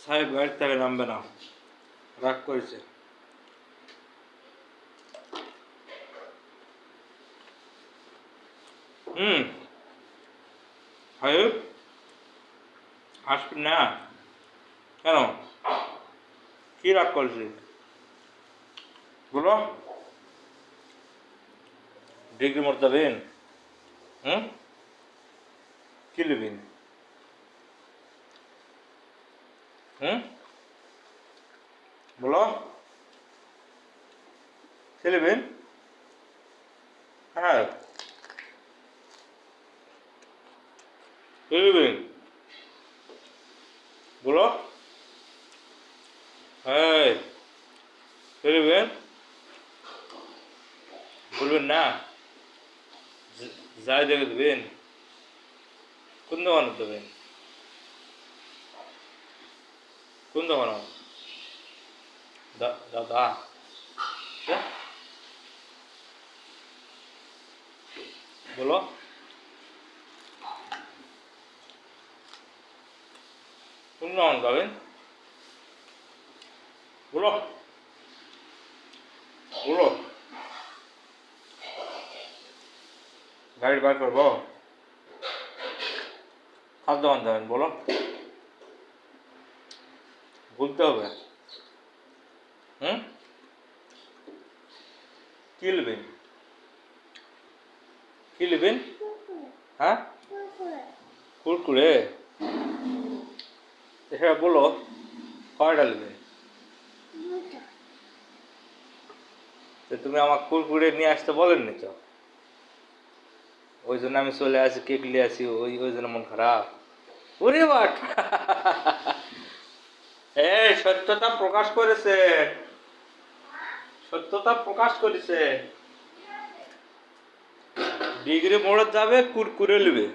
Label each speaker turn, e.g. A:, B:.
A: সাহেব গাড়ি থেকে নামবে না, রাগ করেছে। সাহেব আসবি না কেন? কি রাগ করেছিস বলো? ডিগ্রি মরতে যাবেন? কি নেবেন? বলো, কি নেবেন? হ্যাঁ, কি নেবেন বলো? হ্যাঁ, কি নেবেন বলবেন না? যাই দেখে দেবেন? কোন দোকানে দেবেন? কোন দোকানে? দাদা বলো, কোন দোকানে যাবেন বলো? বলো, গাড়ি বার করবো? কার দোকান যাবেন বলো? বলতে হবে। কি নেবেন? কি নেবেন? হ্যাঁ, কুরকুরে? সেটা বলো, কয়টা নেবেন? তো তুমি আমার কুরকুরে নিয়ে আসতে বলেননি তো, ওই জন্য আমি চলে আসি, কেক নিয়ে আসি, ওই জন্য মন খারাপ। ওরে বাট এই সত্যতা প্রকাশ করেছে, সত্যতা প্রকাশ করেছে। ডিগ্রি মোড়ে যাবে, কুরকুরে নেবে।